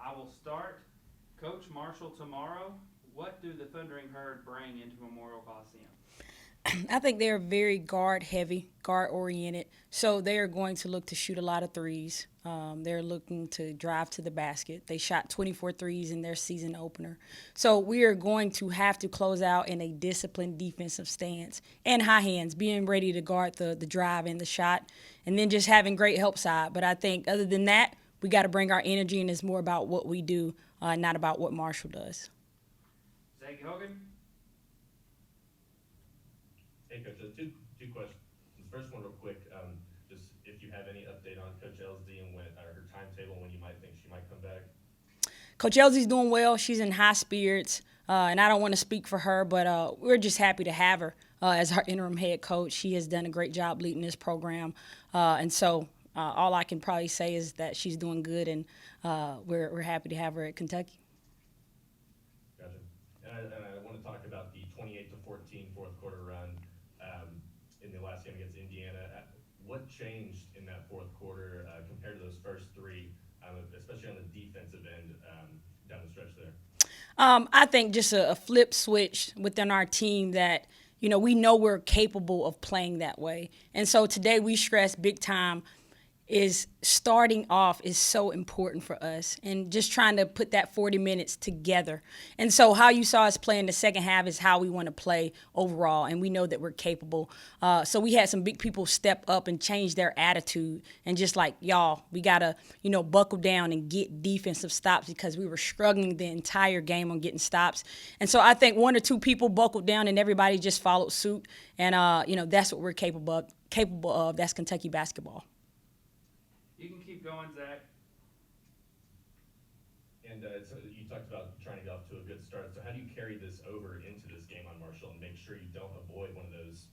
I will start. Coach Marshall tomorrow. What do the Thundering Herd bring into Memorial Coliseum? I think they're very guard heavy, guard oriented. So they are going to look to shoot a lot of threes. They're looking to drive to the basket. They shot 24 threes in their season opener. So we are going to have to close out in a disciplined defensive stance and high hands, being ready to guard the drive and the shot, and then just having great help side. But I think other than that, we got to bring our energy, and it's more about what we do, not about what Marshall does. Zach Hogan. Hey, Coach, two questions. First one, real quick, just if you have any update on Coach Elsdy and when her timetable, when you might think she might come back. Coach Elsie's doing well. She's in high spirits, and I don't want to speak for her, but we're just happy to have her as our interim head coach. She has done a great job leading this program, and so all I can probably say is that she's doing good, and we're happy to have her at Kentucky. Gotcha. And I want to talk about the 28 to 14 fourth quarter run in the last game against Indiana. What changed in that fourth quarter compared to those first three, especially on the defensive end down the stretch there? I think just a flip switch within our team that, we know we're capable of playing that way. And so today we stress big time is starting off is so important for us and just trying to put that 40 minutes together. And so how you saw us play in the second half is how we want to play overall, and we know that we're capable. So we had some big people step up and change their attitude and just like, y'all, we got to, buckle down and get defensive stops because we were struggling the entire game on getting stops. And so I think one or two people buckled down and everybody just followed suit. And, that's what we're capable of. That's Kentucky basketball. You can keep going, Zach. And so you talked about trying to get off to a good start. So how do you carry this over into this game on Marshall and make sure you don't avoid one of those,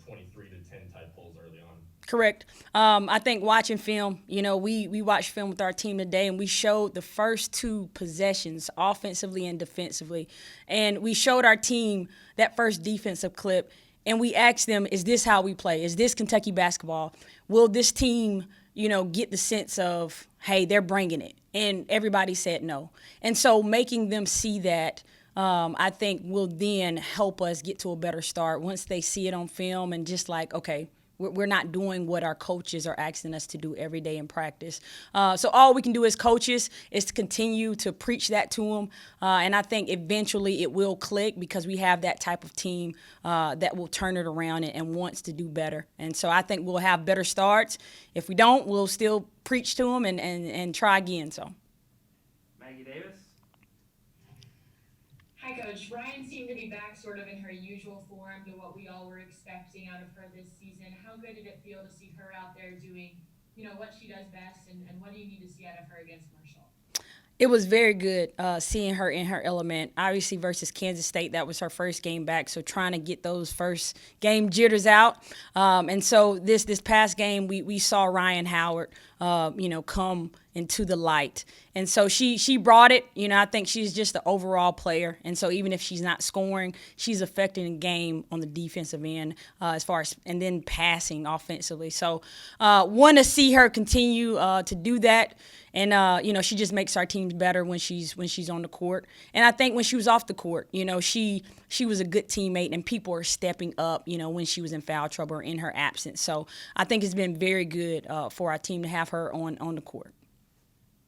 23 to 10 type pulls early on? Correct. I think watching film, we watched film with our team today, and we showed the first two possessions, offensively and defensively. And we showed our team that first defensive clip, and we asked them, is this how we play? Is this Kentucky basketball? Will this team, get the sense of, hey, they're bringing it? And everybody said no. And so making them see that, I think will then help us get to a better start once they see it on film and just like, okay, we're not doing what our coaches are asking us to do every day in practice. So all we can do as coaches is to continue to preach that to them. And I think eventually it will click because we have that type of team that will turn it around and wants to do better. And so I think we'll have better starts. If we don't, we'll still preach to them and try again. So. Maggie Davis. Hi, Coach. Ryan seemed to be back sort of in her usual form to what we all were expecting out of her this season. How good did it feel to see her out there doing, what she does best, and what do you need to see out of her against Marshall? It was very good seeing her in her element. Obviously, versus Kansas State, that was her first game back. So trying to get those first game jitters out. And so this past game, we saw Ryan Howard, come into the light. And so she brought it. I think she's just the overall player. And so even if she's not scoring, she's affecting the game on the defensive end as far as and then passing offensively. So want to see her continue to do that. And she just makes our teams better when she's on the court. And I think when she was off the court, she was a good teammate, and people are stepping up, when she was in foul trouble or in her absence. So I think it's been very good for our team to have her on the court.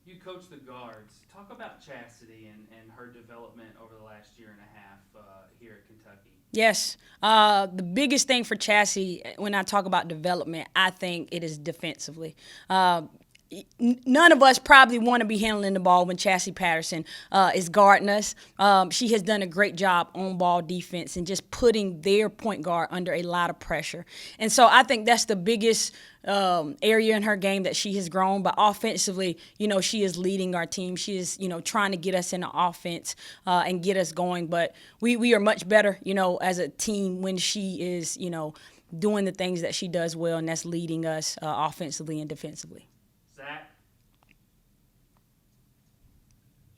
You coach the guards. Talk about Chastity and her development over the last year and a half here at Kentucky. Yes. The biggest thing for Chassie, when I talk about development, I think it is defensively. None of us probably want to be handling the ball when Chassie Patterson is guarding us. She has done a great job on ball defense and just putting their point guard under a lot of pressure. And so I think that's the biggest area in her game that she has grown. But offensively, she is leading our team. She is, trying to get us in the offense and get us going. But we are much better, as a team when she is, doing the things that she does well, and that's leading us offensively and defensively. Zach.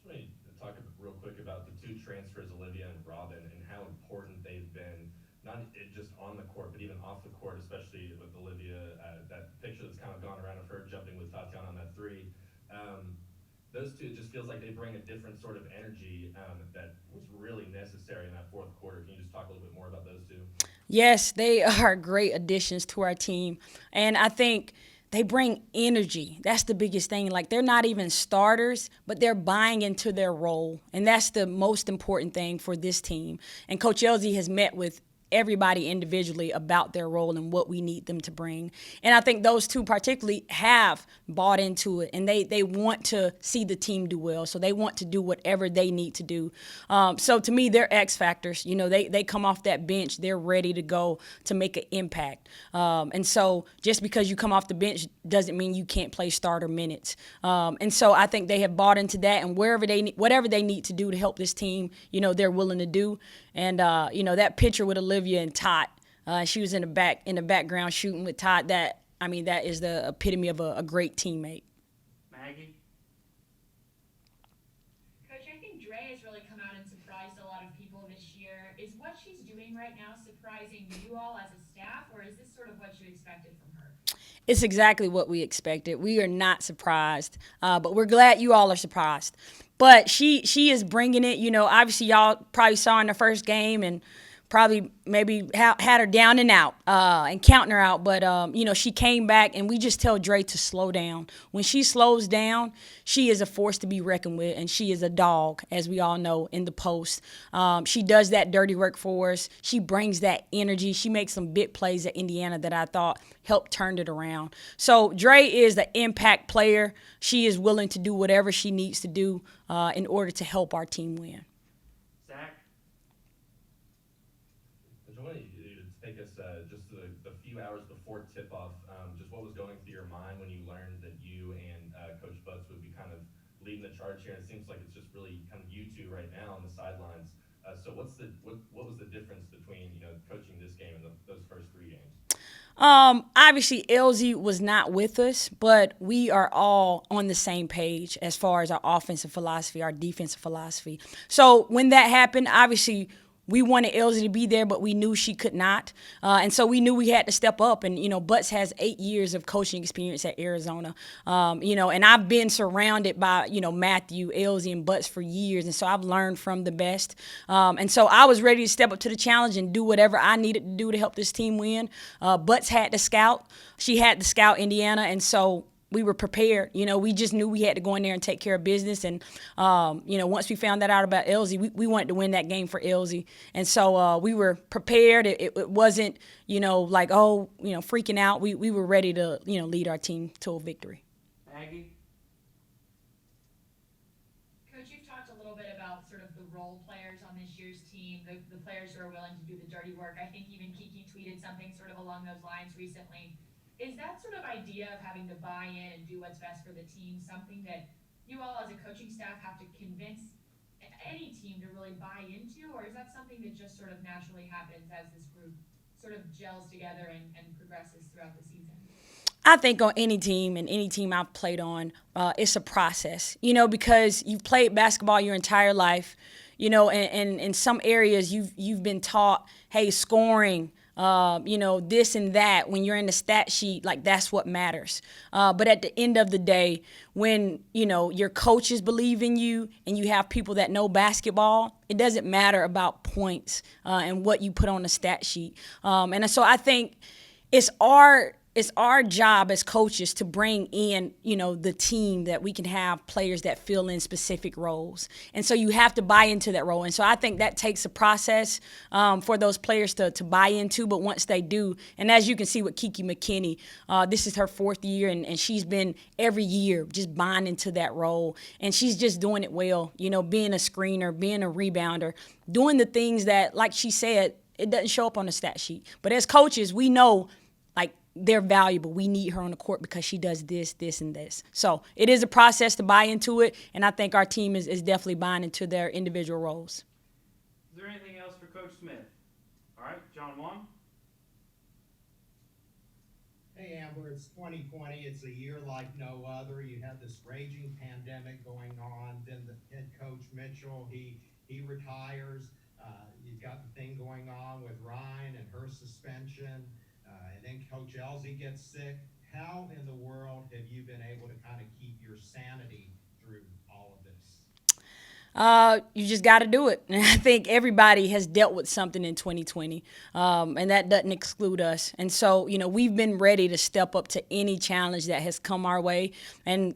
Just want to talk real quick about the two transfers, Olivia and Robin, and how important they've been, not just on the court, but even off the court, especially with Olivia. That picture that's kind of gone around of her jumping with Tatiana on that three. those two, it just feels like they bring a different sort of energy that was really necessary in that fourth quarter. Can you just talk a little bit more about those two? Yes, they are great additions to our team. And I think they bring energy. That's the biggest thing. Like, they're not even starters, but they're buying into their role. And that's the most important thing for this team. And Coach Elsie has met with everybody individually about their role and what we need them to bring. And I think those two particularly have bought into it, and they want to see the team do well. So they want to do whatever they need to do. So to me, they're X factors. You know, they come off that bench, they're ready to go to make an impact. And so just because you come off the bench doesn't mean you can't play starter minutes. And so I think they have bought into that, and whatever they need to do to help this team, you know, they're willing to do. And you know, that picture with Olivia and Tot, she was in the background shooting with Tot. That is the epitome of a great teammate. Maggie? Coach, I think Dre has really come out and surprised a lot of people this year. Is what she's doing right now surprising you all as a staff, or is this sort of what you expected from her? It's exactly what we expected. We are not surprised, but we're glad you all are surprised. But she is bringing it. You know, obviously y'all probably saw in the first game and probably maybe had her down and out and counting her out. But, you know, she came back, and we just tell Dre to slow down. When she slows down, she is a force to be reckoned with, and she is a dog, as we all know, in the post. She does that dirty work for us. She brings that energy. She makes some big plays at Indiana that I thought helped turn it around. So Dre is the impact player. She is willing to do whatever she needs to do in order to help our team win. Zach? I wanted you to take us just the few hours before tip-off, just what was going through your mind when you learned that you and Coach Butts would be kind of leading the charge here. And it seems like it's just really kind of you two right now on the sidelines. So what was the difference between, you know, coaching this game and those first three games? Obviously, Elsie was not with us, but we are all on the same page as far as our offensive philosophy, our defensive philosophy. So when that happened, obviously, we wanted Elsie to be there, but we knew she could not. And so we knew we had to step up. And, you know, Butts has 8 years of coaching experience at Arizona. You know, and I've been surrounded by, you know, Matthew, Elsie, and Butts for years. And so I've learned from the best. And so I was ready to step up to the challenge and do whatever I needed to do to help this team win. Butts had to scout. She had to scout Indiana. And so we were prepared. You know, we just knew we had to go in there and take care of business. And, you know, once we found that out about Elsie, we wanted to win that game for Elsie. And so we were prepared. It wasn't, you know, like, oh, you know, freaking out. We were ready to, you know, lead our team to a victory. Maggie? Coach, you've talked a little bit about sort of the role players on this year's team, the players who are willing to do the dirty work. I think even Kiki tweeted something sort of along those lines recently. Is that sort of idea of having to buy in and do what's best for the team something that you all as a coaching staff have to convince any team to really buy into, or is that something that just sort of naturally happens as this group sort of gels together and progresses throughout the season? I think on any team and any team I've played on, it's a process, you know, because you've played basketball your entire life, you know, and in some areas you've been taught, hey, scoring, you know, this and that. When you're in the stat sheet, like, that's what matters. But at the end of the day, when, you know, your coaches believe in you and you have people that know basketball, it doesn't matter about points and what you put on the stat sheet. And so I think it's our job as coaches to bring in, you know, the team that we can have players that fill in specific roles. And so you have to buy into that role. And so I think that takes a process for those players to buy into. But once they do, and as you can see with Kiki McKinney, this is her 4th year, and she's been every year just buying into that role. And she's just doing it well, you know, being a screener, being a rebounder, doing the things that, like she said, it doesn't show up on the stat sheet. But as coaches, we know, like, they're valuable. We need her on the court because she does this, this, and this. So it is a process to buy into it, and I think our team is definitely buying into their individual roles. Is there anything else for Coach Smith? All right, John Wong? Hey, Amber, it's 2020. It's a year like no other. You had this raging pandemic going on. Then the head coach, Mitchell, he retires. You've got the thing going on with Ryan and her suspension. And then Coach Elsie gets sick. How in the world have you been able to kind of keep your sanity through You just got to do it. And I think everybody has dealt with something in 2020, and that doesn't exclude us. And so, we've been ready to step up to any challenge that has come our way. And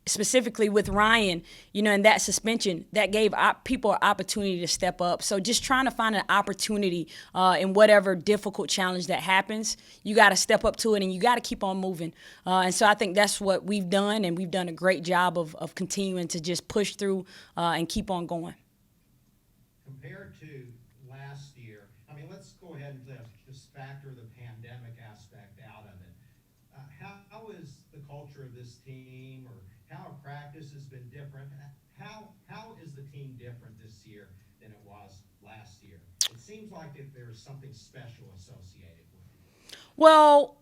specifically with Ryan, and that suspension, that gave people an opportunity to step up. So just trying to find an opportunity in whatever difficult challenge that happens, you got to step up to it and you got to keep on moving. And so I think that's what we've done, and we've done a great job of continuing to just push through and keep on going. Compared to last year, let's go ahead and just factor the pandemic aspect out of it. How is the culture of this team, or how practice has been different? How is the team different this year than it was last year? It seems like if there's something special associated with it. Well,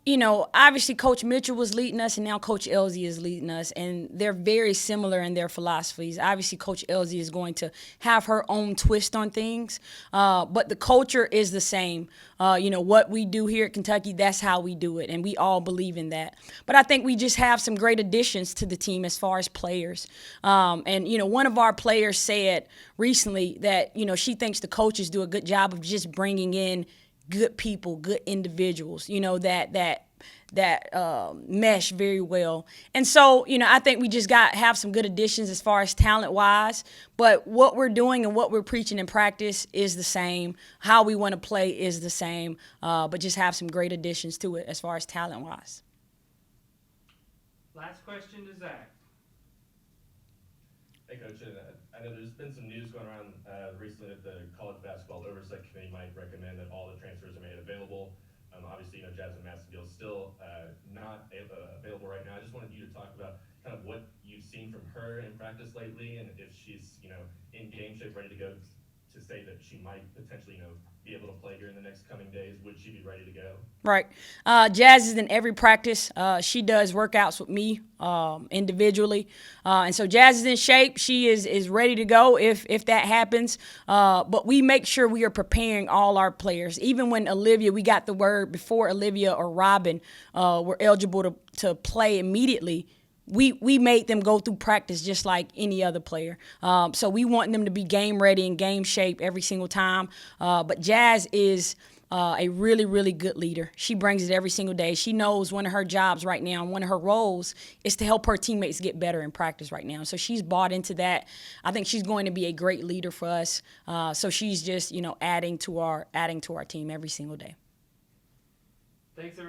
obviously Coach Mitchell was leading us, and now Coach Elsie is leading us, and they're very similar in their philosophies. Obviously, Coach Elsie is going to have her own twist on things, but the culture is the same. What we do here at Kentucky, that's how we do it, and we all believe in that. But I think we just have some great additions to the team as far as players. And one of our players said recently that, she thinks the coaches do a good job of just bringing in good people, good individuals, that mesh very well. And so, I think we just have some good additions as far as talent-wise, but what we're doing and what we're preaching in practice is the same. How we want to play is the same, but just have some great additions to it as far as talent-wise. Last question to Zach. Hey, Coach, I know there's been some news going around recently that the College Basketball Oversight Committee might recommend that all the transfers are made available. Obviously, Jasmine Massengill is still not available right now. I just wanted you to talk about kind of what you've seen from her in practice lately, and if she's, in game shape, ready to go, to say that she might potentially, be able to play here in the next coming days. Would she be ready to go? Right. Jazz is in every practice. She does workouts with me individually. And so Jazz is in shape. She is ready to go if that happens. But we make sure we are preparing all our players. Even when we got the word before Olivia or Robin were eligible to play immediately, we made them go through practice just like any other player. So we want them to be game ready and game shape every single time. But Jazz is a really, really good leader. She brings it every single day. She knows one of her jobs right now, and one of her roles is to help her teammates get better in practice right now. So she's bought into that. I think she's going to be a great leader for us. So she's just, adding to our team every single day. Thanks, everybody.